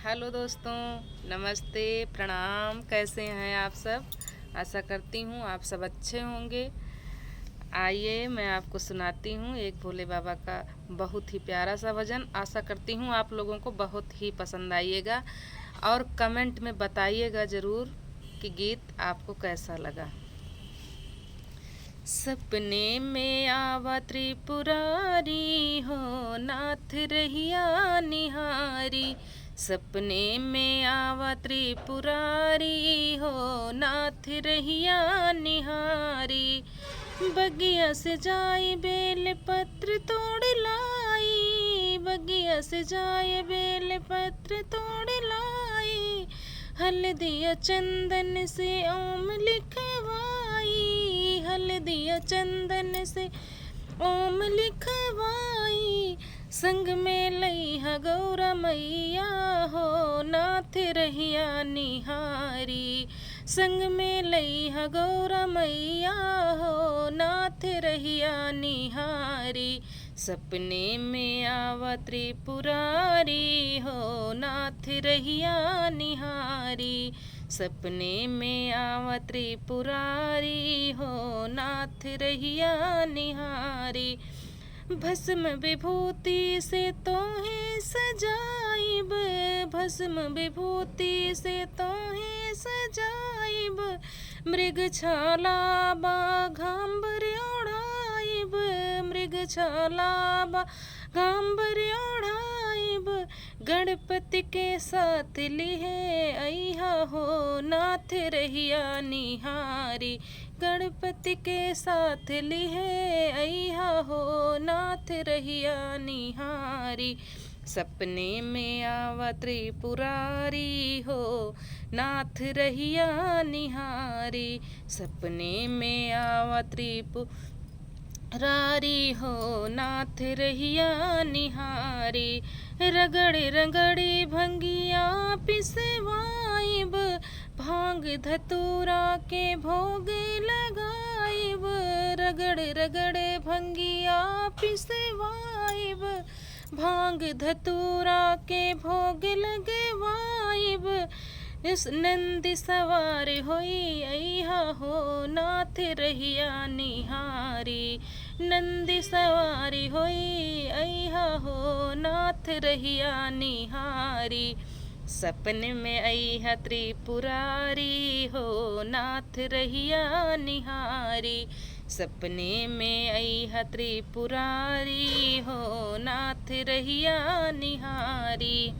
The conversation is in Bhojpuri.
हेलो दोस्तों, नमस्ते, प्रणाम। कैसे हैं आप सब? आशा करती हूँ आप सब अच्छे होंगे। आइए मैं आपको सुनाती हूँ एक भोले बाबा का बहुत ही प्यारा सा भजन। आशा करती हूँ आप लोगों को बहुत ही पसंद आइएगा और कमेंट में बताइएगा ज़रूर कि गीत आपको कैसा लगा। सपने में आवा त्रिपुरारी हो, नाथ रहिया निहारी। सपने में आवा त्रिपुरारी हो, नाथ रहिया निहारी। बगिया से जाई बेल पत्र तोड़ लाई, बगिया से जाए बेल पत्र तोड़ लाई। हल्दिया चंदन से ओम लिखवाई, हल्दिया चंदन से ओम लिखवाई। संग में लइहा गौरा मैया हो, नाथ रहिया निहारी। संग में लइहा गौरा मैया हो, नाथ रहिया निहारी। सपने में आवा त्रिपुरारी हो, नाथ रहिया निहारी। सपने में आवा त्रिपुरारी हो, नाथ रहिया निहारी। भस्म विभूति से तोहे सजाइब, भस्म विभूति से तोहे सजाइब। मृगछाला बाघांबर ओढ़ाइब, मृगछाला बाघांबर ओढ़ाइब। गणपति के साथ लिहे अइहा हो, नाथ रहिया निहारी। गणपति के साथ लिहे अइहा हो, नाथ रहिया निहारी। सपने में आवा त्रिपुरारी हो, नाथ रहिया निहारी। सपने में आवा त्रिपुरारी हो, नाथ रहिया निहारी। रगड़े रगड़े भंगिया पिसवाइब, भांग धतूरा के भोग लगाइब। रगड़े रगड़े भंगिया पिसवाइब, भांग धतूरा के भोग लगवाइब। इस नंदी सवार होई अइहा हो, नाथ रहिया निहारी। नंदी सवारी होई अइहा हो, नाथ रहिया निहारी। सपने में अइहा त्रिपुरारी हो, नाथ रहिया निहारी। सपने में अइहा त्रिपुरारी हो, नाथ रहिया निहारी।